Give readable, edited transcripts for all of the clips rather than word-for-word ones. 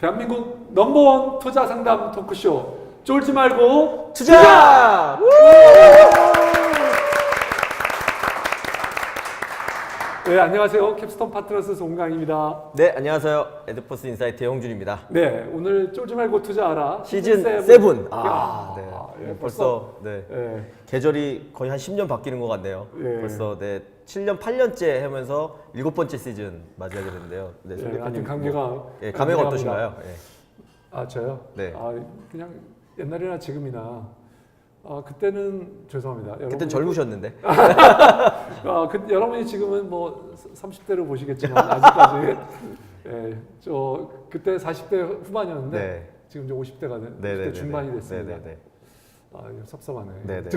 대한민국 넘버원 투자 상담 토크쇼 쫄지 말고 투자! 네, 안녕하세요. 캡스톤 파트너스 송강입니다. 네, 안녕하세요. 에드포스 인사이트의 홍준입니다. 네, 오늘 쫄지 말고 투자하라 시즌 7. 네. 벌써 네. 네. 계절이 거의 한 10년 바뀌는 것 같네요. 예. 벌써 7년, 8년째 하면서 7번째 시즌 맞이하게 됐는데요. 네, 송 대표님 아무튼 감기가 감회가 어떠신가요? 예. 아, 저요? 네. 그냥 옛날이나 지금이나 그때는 죄송합니다. 그땐 젊으셨는데. 여러분이 지금은 뭐 30대로 보시겠지만 아직까지 그때 40대 후반이었는데 네. 지금 이제 50대가 된 네네네네. 50대 중반이 됐습니다. 네네네. 이거 섭섭하네. 네네.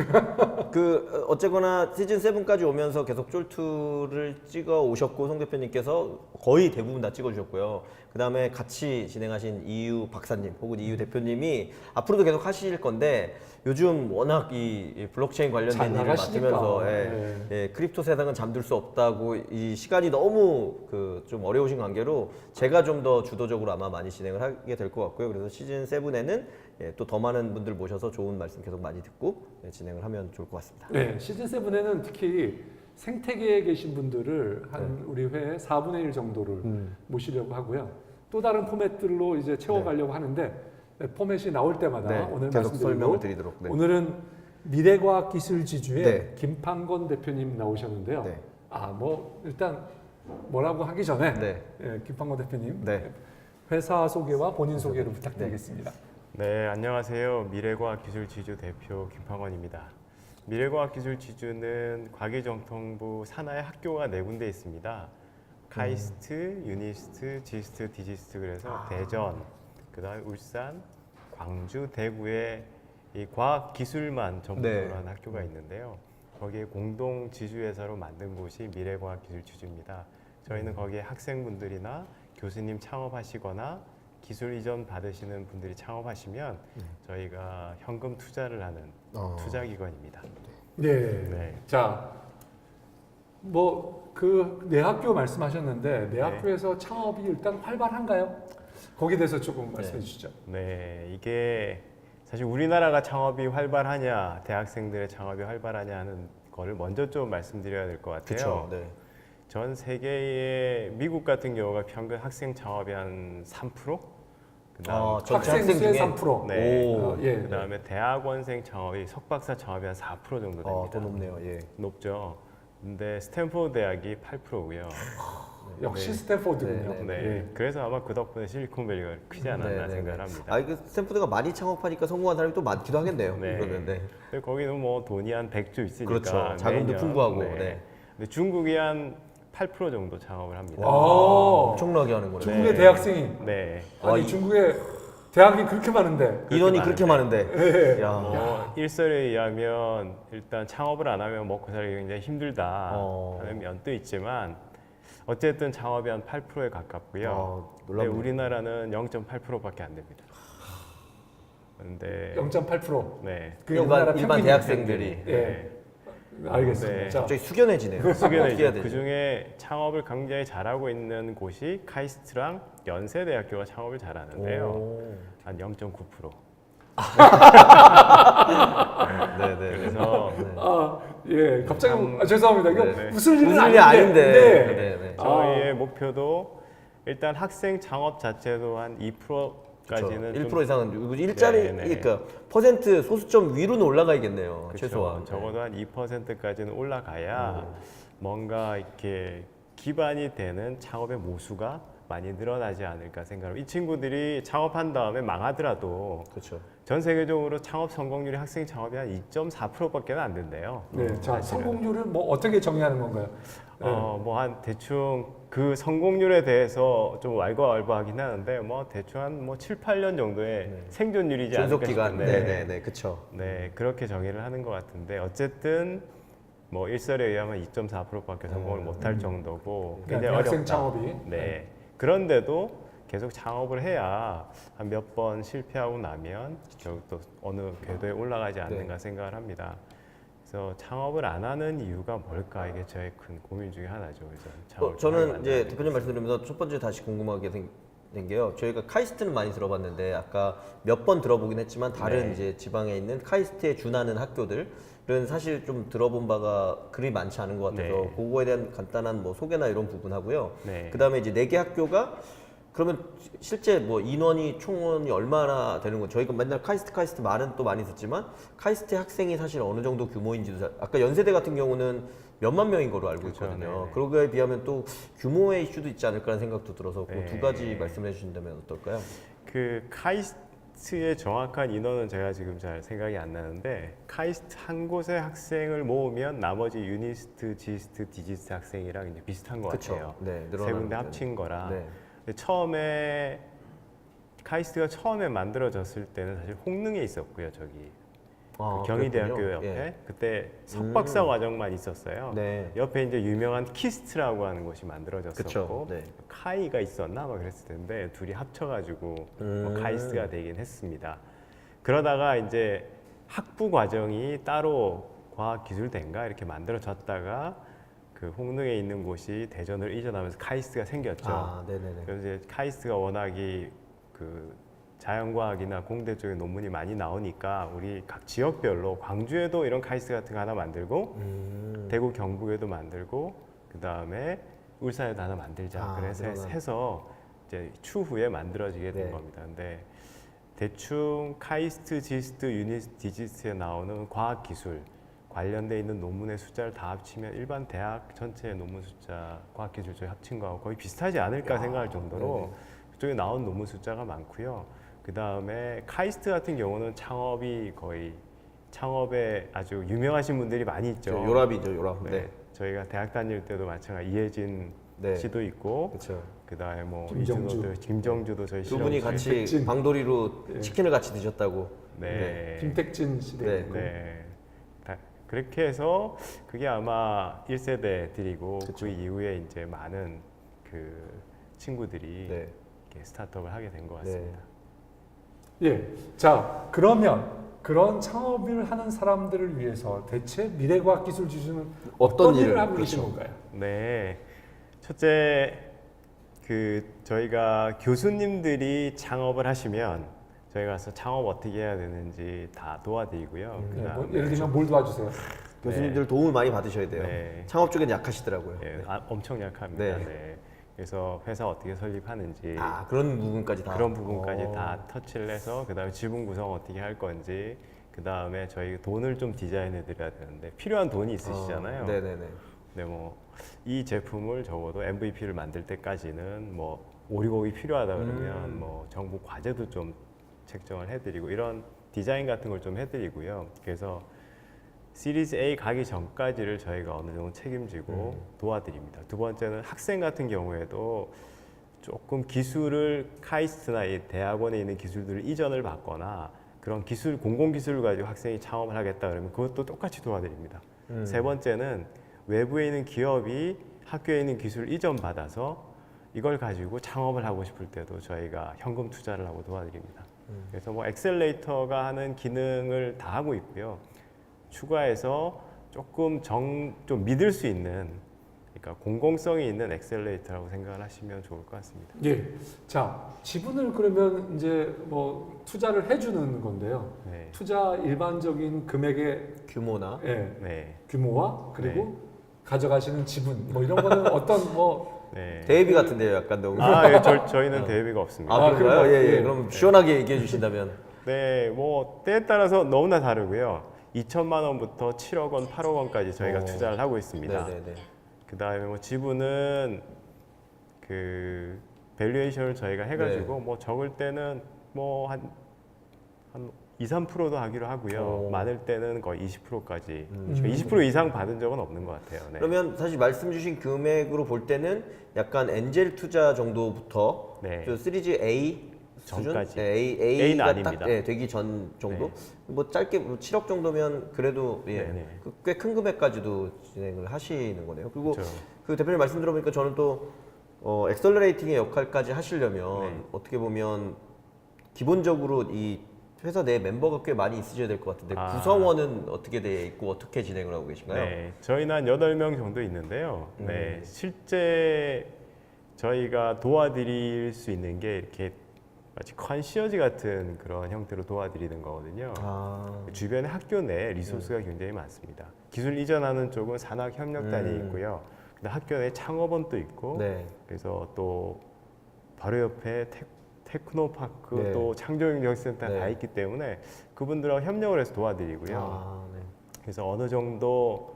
어쨌거나 시즌 7까지 오면서 계속 쫄투를 찍어 오셨고 송 대표님께서 거의 대부분 다 찍어 주셨고요. 그 다음에 같이 진행하신 이유 박사님 혹은 이유 대표님이 앞으로도 계속 하실 건데 요즘 워낙 이 블록체인 관련된 잘 일을 나가시니까. 맡으면서 크립토 세상은 잠들 수 없다고 이 시간이 너무 좀 어려우신 관계로 제가 좀 더 주도적으로 아마 많이 진행을 하게 될 것 같고요. 그래서 시즌 7에는 또 더 많은 분들 모셔서 좋은 말씀 계속 많이 듣고 진행을 하면 좋을 것 같습니다. 네, 시즌 7에는 특히 생태계에 계신 분들을 한 우리 회에 4분의 1 정도를 모시려고 하고요. 또 다른 포맷들로 이제 채워가려고 하는데 포맷이 나올 때마다 오늘 계속 말씀드리고 설명을 드리도록. 오늘은 미래과학기술지주의 네. 김판건 대표님 나오셨는데요. 네. 일단 뭐라고 하기 전에 네. 김판건 대표님 네. 회사 소개와 본인 소개를 부탁드리겠습니다. 네, 안녕하세요. 미래과학기술지주 대표 김판건입니다. 미래과학기술지주는 과기정통부 산하의 학교가 4군데 있습니다. 카이스트, 유니스트, 지스트, 디지스트 그래서 대전, 그다음에 울산, 광주, 대구에 이 과학기술만 전문으로 한 학교가 있는데요. 거기에 공동 지주회사로 만든 곳이 미래과학기술지주입니다. 저희는 거기에 학생분들이나 교수님 창업하시거나 기술 이전 받으시는 분들이 창업하시면 저희가 현금 투자를 하는 투자기관입니다. 네. 자, 네 학교 말씀하셨는데 네 학교에서 창업이 일단 활발한가요? 거기에 대해서 조금 말씀해 주시죠. 네, 이게 사실 우리나라가 창업이 활발하냐, 대학생들의 창업이 활발하냐 하는 거를 먼저 좀 말씀드려야 될 것 같아요. 그렇죠. 네. 전 세계의 미국 같은 경우가 평균 학생 창업이 한 3%? 그다음 전체 학생 수의 중에 3%. 네. 예. 그다음에 대학원생 창업이 석박사 창업이 한 4% 정도 됩니다. 더 높네요. 예. 높죠. 근데 스탠포드 대학이 8%고요. 역시 네. 스탠포드군요. 네. 예. 그래서 아마 그 덕분에 실리콘밸리가 크지 않았나 생각을 합니다. 이거 스탠포드가 많이 창업하니까 성공한 사람이 또 많기도 하겠네요. 네. 그러면 근데 거기는 뭐 돈이 한 100조 있으니까 그렇죠. 자금도 매년, 풍부하고. 네. 근데 중국이 한 8% 정도 창업을 합니다. 엄청나게 하는 거네요. 중국의 네. 대학생이 네. 아니 중국에 대학이 그렇게 많은데 인원이 그렇게 많은데. 예. 야. 일설에 의하면 일단 창업을 안 하면 먹고 살기 굉장히 힘들다 하는 면도 있지만 어쨌든 창업이 한 8%에 가깝고요. 근데 놀랍네요. 우리나라는 0.8%밖에 안 됩니다. 근데 0.8%. 네. 그게 우리나라 일반 평균이에요. 대학생들이. 예. 알겠습니다. 네. 자, 갑자기 숙연해지네요. 어떻게 해야 수견에 되지? 그 중에 창업을 굉장히 잘하고 있는 곳이 카이스트랑 연세대학교가 창업을 잘하는데요. 한 0.9%. 네네. 그래서 예, 갑자기 죄송합니다. 이거 네. 웃을 일은 웃을 일이 아닌데. 아닌데. 네. 네네. 저희의 목표도 일단 학생 창업 자체도 한 2%까지는 1% 이상은 일자리 네네. 그러니까 퍼센트 소수점 위로는 올라가야겠네요. 그쵸. 최소한. 적어도 한 2%까지는 올라가야 뭔가 이렇게 기반이 되는 창업의 모수가 많이 늘어나지 않을까 생각을. 이 친구들이 창업한 다음에 망하더라도 그렇죠. 전 세계적으로 창업 성공률이 학생 창업이 한 2.4%밖에 안 된대요. 네. 자, 사실은. 성공률을 뭐 어떻게 정의하는 건가요? 뭐 한 대충 그 성공률에 대해서 좀 왈가왈부하긴 하는데 뭐 대충 한 뭐 7, 8년 정도의 생존율이지 않을까 존속 기간. 싶은데 네네네. 그렇죠. 네, 그렇게 정의를 하는 것 같은데 어쨌든 뭐 일설에 의하면 2.4%밖에 성공을 못할 정도고 그러니까 굉장히 대학생 어렵다. 창업이. 네. 그런데도 계속 창업을 해야 한 몇 번 실패하고 나면 결국 또 어느 궤도에 올라가지 않는가 생각을 합니다. 그래서 창업을 안 하는 이유가 뭘까 이게 저의 큰 고민 중에 하나죠. 그래서 창업을 좀 저는 하면 이제 안 대표님 말씀드리면서 첫 번째 다시 궁금하게 게요. 저희가 카이스트는 많이 들어봤는데 아까 몇 번 들어보긴 했지만 다른 네. 이제 지방에 있는 카이스트에 준하는 학교들은 사실 좀 들어본 바가 그리 많지 않은 것 같아서 네. 그거에 대한 간단한 뭐 소개나 이런 부분 하고요. 네. 그다음에 이제 4개 학교가 그러면 실제 뭐 인원이 총원이 얼마나 되는 거? 저희가 맨날 카이스트 말은 또 많이 듣지만 카이스트 학생이 사실 어느 정도 규모인지도 아까 연세대 같은 경우는 몇만 명인 거로 알고 그렇죠. 있거든요. 네네. 그거에 비하면 또 규모의 이슈도 있지 않을까라는 생각도 들어서 그 네. 두 가지 말씀해 주신다면 어떨까요? 그 카이스트의 정확한 인원은 제가 지금 잘 생각이 안 나는데 카이스트 한 곳의 학생을 모으면 나머지 유니스트, 지스트, 디지스트 학생이랑 이제 비슷한 것 그쵸. 같아요. 네, 세 늘어나는 군데 거죠. 합친 거라. 네. 근데 처음에 카이스트가 처음에 만들어졌을 때는 사실 홍릉에 있었고요, 저기 아, 경희대학교 그렇군요. 옆에 예. 그때 석박사 과정만 있었어요. 네. 옆에 이제 유명한 키스트라고 하는 곳이 만들어졌었고 그쵸. 네. 카이가 있었나 막 그랬을 텐데 둘이 합쳐가지고 뭐 카이스트가 되긴 했습니다. 그러다가 이제 학부 과정이 따로 과학기술대인가 이렇게 만들어졌다가 그 홍릉에 있는 곳이 대전으로 이전하면서 카이스트가 생겼죠. 아, 네네네. 그래서 이제 카이스트가 워낙이 그 자연과학이나 공대 쪽에 논문이 많이 나오니까 우리 각 지역별로 광주에도 이런 카이스트 같은 거 하나 만들고 대구 경북에도 만들고 그 다음에 울산에도 하나 만들자 아, 그래서 그러나. 해서 이제 추후에 만들어지게 된 네. 겁니다. 근데 대충 카이스트, 지스트, 유니스트, 디지스트에 나오는 과학기술 관련돼 있는 논문의 숫자를 다 합치면 일반 대학 전체의 논문 숫자 과학기술 쪽에 합친 거하고 거의 비슷하지 않을까 생각할 정도로 네네. 그쪽에 나온 논문 숫자가 많고요. 그 다음에 카이스트 같은 경우는 창업에 아주 유명하신 분들이 많이 있죠. 저 요랍이죠, 요랍. 네. 네. 저희가 대학 다닐 때도 마찬가지 이해진 네. 씨도 있고 그렇죠. 그다음에 뭐 김정주. 이준호도 김정주도 저희 두 분이 실험 같이 김택진. 방돌이로 네. 치킨을 같이 드셨다고. 네. 김택진 시대 네. 있고 네. 그렇게 해서 그게 아마 1세대들이고 그 이후에 이제 많은 그 친구들이 네. 이렇게 스타트업을 하게 된 것 같습니다. 예. 자, 그러면 그런 창업을 하는 사람들을 위해서 대체 미래과학기술 지수는 어떤 일을 하고 계신 그렇죠. 건가요? 네. 첫째 그 저희가 교수님들이 창업을 하시면 저희 가서 창업 어떻게 해야 되는지 다 도와드리고요. 네, 그다음에 뭐 예를 들면 뭘 도와주세요? 교수님들 도움을 많이 받으셔야 돼요. 네. 창업 쪽엔 약하시더라고요. 예, 네. 엄청 약합니다. 네. 네. 그래서 회사 어떻게 설립하는지 아, 그런 부분까지 다. 그런 부분까지 어. 다 터치를 해서 그다음에 지분 구성 어떻게 할 건지 그다음에 저희 돈을 좀 디자인해 드려야 되는데 필요한 돈이 있으시잖아요. 네네네. 근데 뭐 이 제품을 적어도 MVP를 만들 때까지는 뭐 오리곡이 필요하다 그러면 뭐 정부 과제도 좀 책정을 해드리고 이런 디자인 같은 걸 좀 해드리고요. 그래서 시리즈 A 가기 전까지를 저희가 어느 정도 책임지고 도와드립니다. 두 번째는 학생 같은 경우에도 조금 기술을 카이스트나 이 대학원에 있는 기술들을 이전을 받거나 그런 기술 공공 기술을 가지고 학생이 창업을 하겠다 그러면 그것도 똑같이 도와드립니다. 세 번째는 외부에 있는 기업이 학교에 있는 기술을 이전 받아서 이걸 가지고 창업을 하고 싶을 때도 저희가 현금 투자를 하고 도와드립니다. 그래서 뭐 엑셀레이터가 하는 기능을 다 하고 있고요. 추가해서 조금 좀 믿을 수 있는 그러니까 공공성이 있는 엑셀레이터라고 생각을 하시면 좋을 것 같습니다. 예. 자, 지분을 그러면 이제 뭐 투자를 해주는 건데요. 네. 투자 일반적인 금액의 규모나. 예, 네. 규모와 그리고 가져가시는 지분 뭐 이런 거는 어떤 뭐 네. 대회비 같은데요, 약간 너무. 예, 저희는 대회비가 없습니다. 아, 그런가요? 그런가요? 예, 예. 예. 그럼 시원하게 얘기해 주신다면. 네, 뭐 때에 따라서 너무나 다르고요. 2천만 원부터 7억 원, 8억 원까지 저희가 오. 투자를 하고 있습니다. 네네네. 그 다음에 뭐 지분은 그 밸류에이션을 저희가 해가지고 뭐 적을 때는 뭐 한 2, 3%도 하기로 하고요. 오. 많을 때는 거의 20%까지. 20% 이상 받은 적은 없는 것 같아요. 네. 그러면 사실 말씀 주신 금액으로 볼 때는 약간 엔젤 투자 정도부터 네. 저 시리즈 A 수준? 전까지. 네, A는 A가 아닙니다. 딱 되기 전 정도? 네. 뭐 짧게 뭐 7억 정도면 그래도 예, 네네. 꽤 큰 금액까지도 진행을 하시는 거네요. 그리고 그렇죠. 그 대표님 말씀 들어보니까 저는 또 엑셀러레이팅의 역할까지 하시려면 네. 어떻게 보면 기본적으로 이 회사 내 멤버가 꽤 많이 있으셔야 될 것 같은데 아. 구성원은 어떻게 돼 있고 어떻게 진행을 하고 계신가요? 네, 저희는 한 8명 정도 있는데요. 네, 실제 저희가 도와드릴 수 있는 게 이렇게 마치 컨시어지 같은 그런 형태로 도와드리는 거거든요. 주변에 학교 내 리소스가 굉장히 많습니다. 기술 이전하는 쪽은 산학협력단이 있고요. 근데 학교 내 창업원도 있고, 네. 그래서 또 바로 옆에 테크노파크 네. 또 창조영역센터 네. 다 있기 때문에 그분들하고 협력을 해서 도와드리고요. 네. 그래서 어느 정도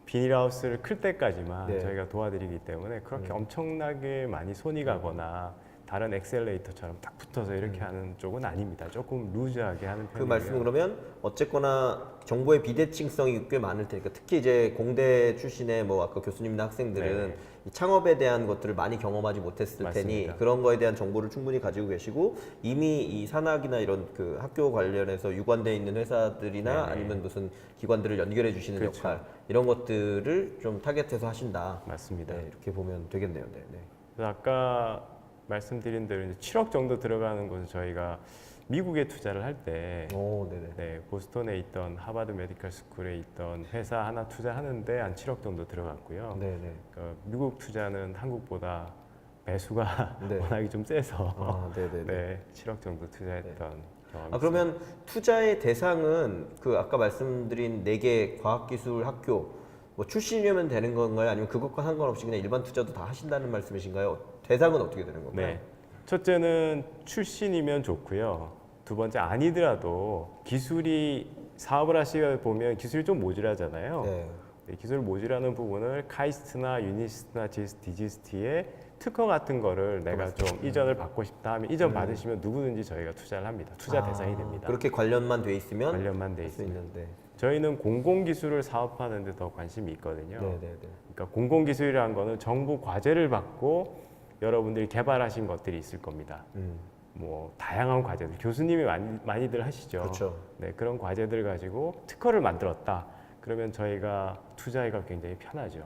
비닐하우스를 클 때까지만 네. 저희가 도와드리기 때문에 그렇게 엄청나게 많이 손이 가거나 다른 엑셀레이터처럼 딱 붙어서 이렇게 하는 쪽은 아닙니다. 조금 루즈하게 하는 그 편이고요. 말씀은 그러면 어쨌거나 정보의 비대칭성이 꽤 많을 테니까 특히 이제 공대 출신의 뭐 아까 교수님이나 학생들은 네. 이 창업에 대한 것들을 많이 경험하지 못했을 맞습니다. 테니 그런 거에 대한 정보를 충분히 가지고 계시고 이미 이 산학이나 이런 그 학교 관련해서 유관되어 있는 회사들이나 네네. 아니면 무슨 기관들을 연결해 주시는 그렇죠. 역할 이런 것들을 좀 타겟해서 하신다. 맞습니다. 네, 이렇게 보면 되겠네요. 네, 네. 그래서 아까 말씀드린 대로 이제 7억 정도 들어가는 곳은 저희가 미국에 투자를 할 때 오, 네네. 네, 보스턴에 있던 하버드 메디컬 스쿨에 있던 회사 하나 투자하는데 한 7억 정도 들어갔고요. 네네. 미국 투자는 한국보다 배수가 네. 워낙에 좀 세서 네네네. 네, 7억 정도 투자했던 경험이 그러면 투자의 대상은 그 아까 말씀드린 4개 과학기술 학교 뭐 출신이면 되는 건가요? 아니면 그것과 상관없이 그냥 일반 투자도 다 하신다는 말씀이신가요? 대상은 어떻게 되는 건가요? 네. 첫째는 출신이면 좋고요. 두 번째 아니더라도 기술이 사업을 하시다 보면 기술이 좀 모자라잖아요. 네. 네, 기술 모자라는 부분을 카이스트나 유니스트나 디지스트의 특허 같은 거를 내가 좀 이전을 받고 싶다 하면 이전 받으시면 누구든지 저희가 투자를 합니다. 투자 대상이 됩니다. 그렇게 관련만 돼 있으면 관련만 돼 할 수 있습니다. 있는데. 저희는 공공기술을 사업하는 데 더 관심이 있거든요. 네네네. 그러니까 공공기술이라는 거는 정부 과제를 받고 여러분들이 개발하신 것들이 있을 겁니다. 뭐 다양한 과제들, 교수님이 많이들 하시죠. 그렇죠. 네, 그런 과제들 가지고 특허를 만들었다. 그러면 저희가 투자하기가 굉장히 편하죠.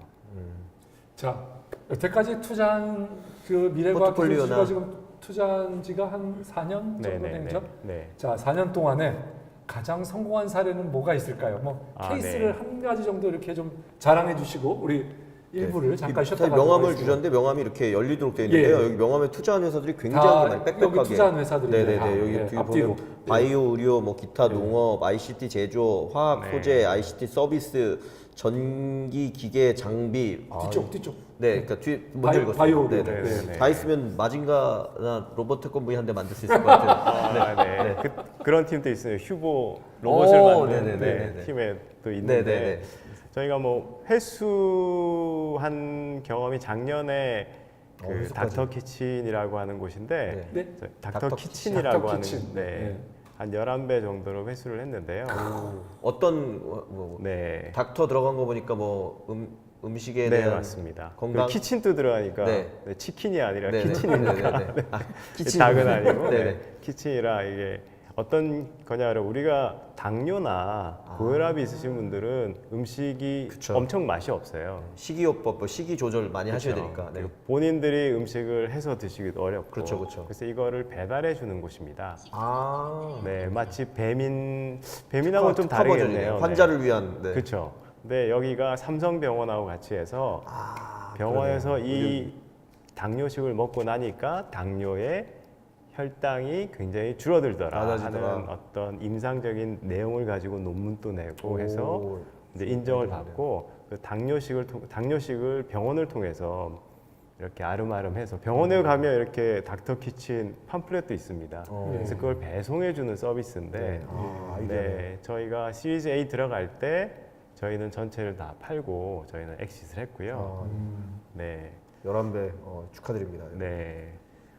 자, 여태까지 투자한 그 미래과학 포트폴리오나. 기술실과 지금 투자한 지가 한 4년 정도 된죠? 네. 자, 4년 동안에 가장 성공한 사례는 뭐가 있을까요? 뭐 케이스를 네. 한 가지 정도 이렇게 좀 자랑해 주시고 우리 일부를 잠깐 사실 쉬었다가 명함을 들어가겠습니다. 주셨는데 명함이 이렇게 열리도록 되어 있는데요. 예. 여기 명함에 투자한 회사들이 굉장히 다 많이 빽빽하게. 여기 투자한 회사들입니다. 네네네. 다. 여기 예, 뒤에 앞뒤로. 보면 바이오, 의료, 뭐 기타 농업, ICT 제조, 화학 네. 소재, ICT 서비스, 전기 기계 장비. 뒤쪽. 네, 그러니까 뒤에 먼저 읽었어요. 바이오 네, 의료. 네. 네. 다 있으면 마징가나 로봇 태권브이 한 대 만들 수 있을 것 같은. 네. 그런 팀도 있어요. 휴보 로봇을 오, 만드는 네네네네. 팀에 또 있는데 네네네. 저희가 뭐 회수한 경험이 작년에 그 회수까지. 닥터 키친이라고 하는 곳인데 네. 닥터 닥터 키친이라고 닥터 하는 키친. 네. 네. 한 11배 정도로 회수를 했는데요. 어떤 뭐 네. 닥터 들어간 거 보니까 뭐 음식에 네, 대한 맞습니다. 건강. 그리고 키친도 들어가니까 네. 네, 치킨이 아니라 네네. 키친이니까 네네네. 아, 키친. 닭은 아니고 네네. 네, 키친이라 이게 어떤 거냐면 우리가 당뇨나 고혈압이 있으신 분들은 음식이 그쵸. 엄청 맛이 없어요. 식이요법, 뭐 식이 조절 많이 하셔야 그렇죠. 되니까. 네. 그리고 본인들이 음식을 해서 드시기도 어렵고 그렇죠, 그렇죠. 그래서 이거를 배달해 주는 곳입니다. 아, 네, 마치 배민하고는 좀 특화 버전이네요. 다르겠네요. 환자를 위한. 네. 그렇죠. 근데 여기가 삼성병원하고 같이 해서 병원에서 그러네요. 이 당뇨식을 먹고 나니까 당뇨의 혈당이 굉장히 줄어들더라 낮아지더라. 하는 어떤 임상적인 내용을 가지고 논문도 내고 해서 오, 이제 인정을 받고 그 당뇨식을 병원을 통해서 이렇게 아름아름해서 병원에 가면 이렇게 닥터 키친 팜플렛도 있습니다. 그래서 그걸 배송해 주는 서비스인데 네, 저희가 시리즈 A 들어갈 때 저희는 전체를 다 팔고 저희는 엑시트를 했고요. 네. 11배 축하드립니다. 네.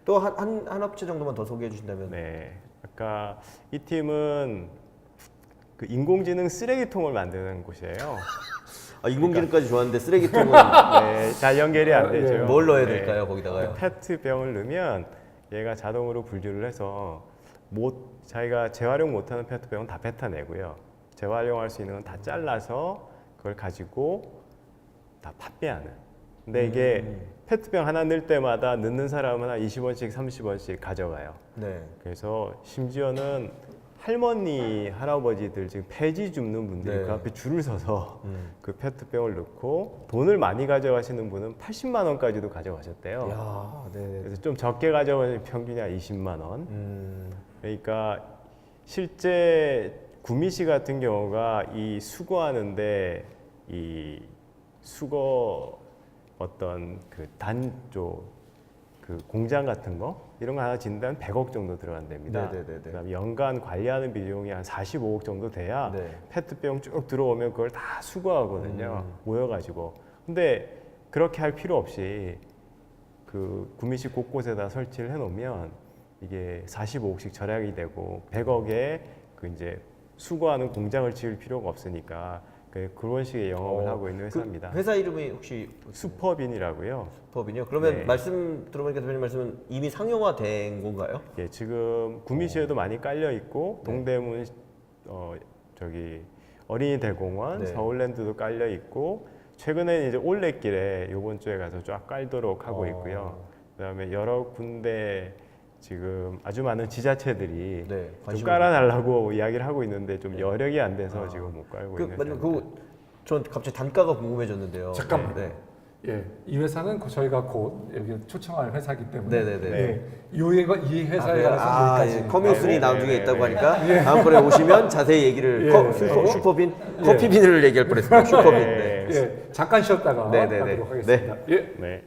또 한 업체 정도만 더 소개해 주신다면. 네. 아까 이 팀은 그 인공지능 쓰레기통을 만드는 곳이에요. 아, 인공지능까지 좋았는데 쓰레기통은 네, 잘 연결이 안 되죠. 뭘 넣어야 네. 될까요, 거기다가요? 페트병을 넣으면 얘가 자동으로 분류를 해서 자기가 재활용 못하는 페트병은 다 뱉어내고요. 재활용할 수 있는 건 다 잘라서 그걸 가지고 다 판매하는. 근데 이게 페트병 하나 넣을 때마다 넣는 사람은 한 20원씩 30원씩 가져가요. 네. 그래서 심지어는 할머니, 할아버지들 지금 폐지 줍는 분들이 네. 그 앞에 줄을 서서 그 페트병을 넣고 돈을 많이 가져가시는 분은 80만 원까지도 가져가셨대요. 야, 네. 그래서 좀 적게 가져가는 평균이 한 20만 원. 그러니까 실제 구미 씨 같은 경우가 이 수거하는데 이 수거 어떤 그 단조 그 공장 같은 거 이런 거 하나 짓는데 한 100억 정도 들어간답니다. 네네네네. 그다음에 연간 관리하는 비용이 한 45억 정도 돼야 네. 페트병 쭉 들어오면 그걸 다 수거하거든요. 모여가지고. 근데 그렇게 할 필요 없이 그 구미시 곳곳에다 설치를 해놓으면 이게 45억씩 절약이 되고 100억에 그 이제 수거하는 공장을 지을 필요가 없으니까 그런 식의 영업을 하고 있는 회사입니다. 그 회사 이름이 혹시 슈퍼빈이라고요. 슈퍼빈이요? 그러면 네. 말씀 들어보니까 대표님 말씀은 이미 상용화된 건가요? 예, 지금 구미시에도 많이 깔려 있고 네. 동대문 저기 어린이 대공원, 네. 서울랜드도 깔려 있고 최근에는 이제 올레길에 이번 주에 가서 쫙 깔도록 하고 있고요. 그다음에 여러 군데 지금 아주 많은 지자체들이 네, 좀 관심을 깔아달라고 이야기를 하고 있는데 좀 네. 여력이 안 돼서 지금 못 깔고 있는 맞는 상태입니다. 전 갑자기 단가가 궁금해졌는데요. 잠깐만. 네. 예, 이 회사는 저희가 곧 여기 초청할 회사이기 때문에 네네네. 네. 이 회사에 관해서 여기까지. 커뮤니티 네, 나중에 네, 있다고 네, 하니까 다음번에 오시면 자세히 얘기를 예. 슈퍼빈 커피빈을 얘기할 뻔했습니다. 슈퍼빈. 네. 네. 예, 잠깐 쉬었다가 네네네. 하도록 하겠습니다. 예. 네.